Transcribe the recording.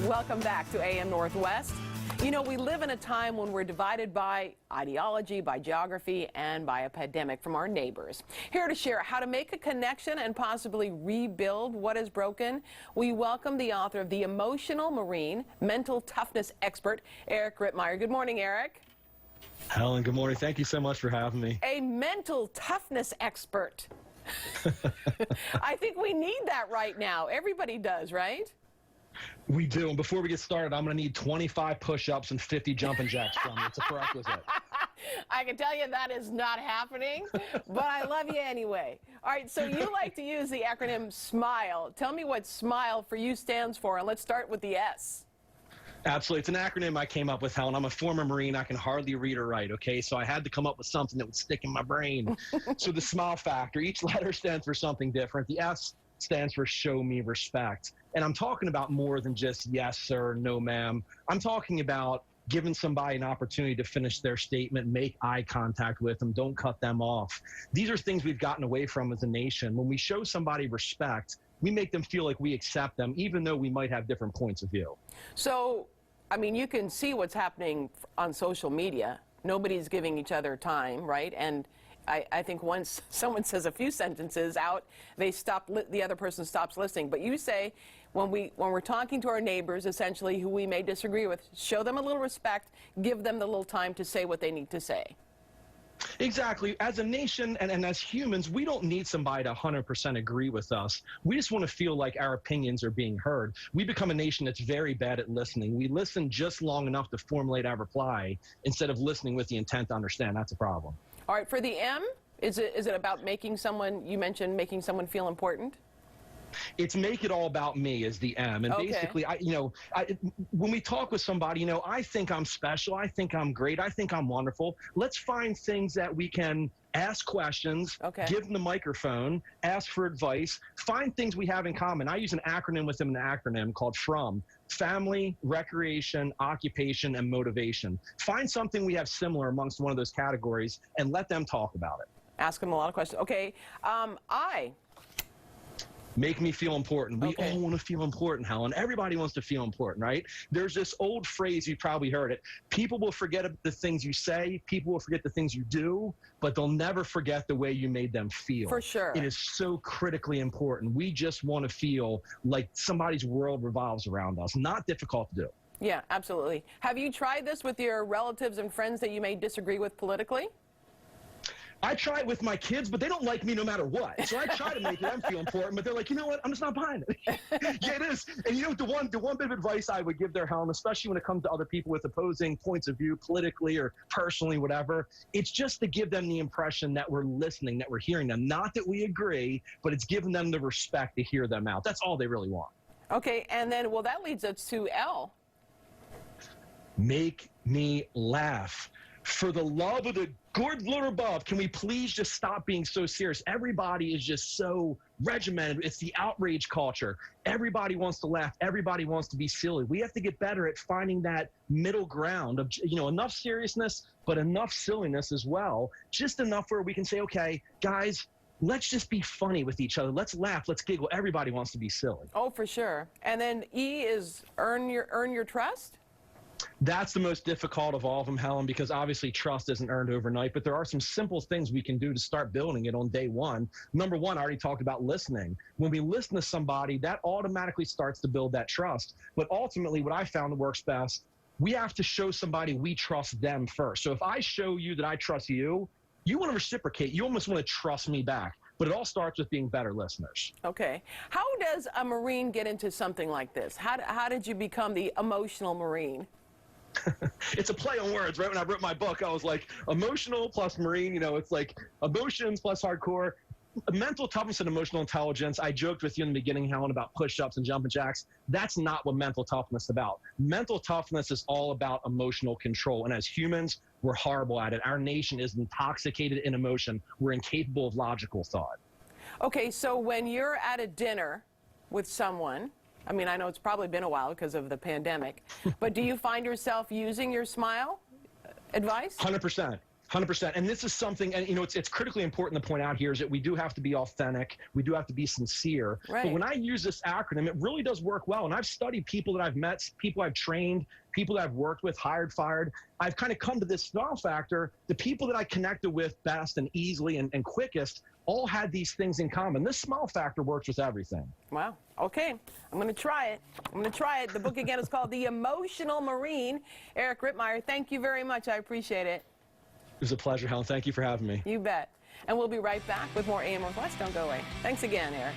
Welcome back to AM Northwest. You know, we live in a time when we're divided by ideology, by geography, and by a pandemic from our neighbors. Here to share how to make a connection and possibly rebuild what is broken, we welcome the author of The Emotional Marine, mental toughness expert, Eric Rittmeyer. Good morning, Eric. Helen, good morning. Thank you so much for having me. A mental toughness expert. I think we need that right now. Everybody does, right? We do. And before we get started, I'm going to need 25 push-ups and 50 jumping jacks from you. It's a prerequisite. I can tell you that is not happening, but I love you anyway. All right, so you like to use the acronym SMILE. Tell me what SMILE for you stands for, and let's start with the S. Absolutely. It's an acronym I came up with, Helen. I'm a former Marine. I can hardly read or write, okay? So I had to come up with something that would stick in my brain. So the SMILE factor, each letter stands for something different. The S stands for show me respect. And I'm talking about more than just yes, sir, no, ma'am. I'm talking about giving somebody an opportunity to finish their statement, make eye contact with them, don't cut them off. These are things we've gotten away from as a nation. When we show somebody respect, we make them feel like we accept them, even though we might have different points of view. So, I mean, you can see what's happening on social media. Nobody's giving each other time, right? And I think once someone says a few sentences out, the other person stops listening. But you say when we're talking to our neighbors, essentially, who we may disagree with, show them a little respect, give them the little time to say what they need to say. Exactly. As a nation and as humans, we don't need somebody to 100% agree with us. We just want to feel like our opinions are being heard. We become a nation that's very bad at listening. We listen just long enough to formulate our reply instead of listening with the intent to understand. That's a problem. All right, for the M, is it about making someone, you mentioned making someone feel important? It's make it all about me is the M. And okay. Basically, when we talk with somebody, I think I'm special. I think I'm great. I think I'm wonderful. Let's find things that we can ask questions, give them the microphone, ask for advice, find things we have in common. I use an acronym within an acronym called FROM: family, recreation, occupation, and motivation. Find something we have similar amongst one of those categories and let them talk about it. Ask them a lot of questions. Okay, I. Make me feel important. We all want to feel important, Helen. Everybody wants to feel important, right? There's this old phrase, you probably heard it. People will forget the things you say, people will forget the things you do, but they'll never forget the way you made them feel. For sure. It is so critically important. We just want to feel like somebody's world revolves around us. Not difficult to do. Yeah, absolutely. Have you tried this with your relatives and friends that you may disagree with politically? I try it with my kids, but they don't like me no matter what. So I try to make them feel important, but they're like, you know what? I'm just not buying it. Yeah, it is. And the one bit of advice I would give there, Helen, especially when it comes to other people with opposing points of view politically or personally, whatever, it's just to give them the impression that we're listening, that we're hearing them. Not that we agree, but it's giving them the respect to hear them out. That's all they really want. Okay, and then, well, that leads us to L. Make me laugh. For the love of the good Lord above, can we please just stop being so serious? Everybody is just so regimented. It's the outrage culture. Everybody wants to laugh. Everybody wants to be silly. We have to get better at finding that middle ground of, enough seriousness, but enough silliness as well. Just enough where we can say, okay, guys, let's just be funny with each other. Let's laugh. Let's giggle. Everybody wants to be silly. Oh, for sure. And then E is earn your trust? That's the most difficult of all of them, Helen, because obviously trust isn't earned overnight, but there are some simple things we can do to start building it on day one. Number one, I already talked about listening. When we listen to somebody, that automatically starts to build that trust. But ultimately, what I found works best, we have to show somebody we trust them first. So if I show you that I trust you, you want to reciprocate. You almost want to trust me back. But it all starts with being better listeners. Okay. How does a Marine get into something like this? How did you become the emotional Marine? It's a play on words, right? When I wrote my book, I was like, emotional plus Marine, it's like emotions plus hardcore. Mental toughness and emotional intelligence. I joked with you in the beginning, Helen, about push-ups and jumping jacks. That's not what mental toughness is about. Mental toughness is all about emotional control. And as humans, we're horrible at it. Our nation is intoxicated in emotion. We're incapable of logical thought. Okay, so when you're at a dinner with someone, I mean, I know it's probably been a while because of the pandemic, but do you find yourself using your SMILE advice? 100%. 100%. And this is something, and it's critically important to point out here is that we do have to be authentic. We do have to be sincere. Right. But when I use this acronym, it really does work well. And I've studied people that I've met, people I've trained, people that I've worked with, hired, fired. I've kind of come to this small factor. The people that I connected with best and easily and quickest all had these things in common. This small factor works with everything. Wow. Okay. I'm going to try it. I'm going to try it. The book again is called The Emotional Marine. Eric Rittmeyer, thank you very much. I appreciate it. It was a pleasure, Helen. Thank you for having me. You bet. And we'll be right back with more AM Northwest. Don't go away. Thanks again, Eric.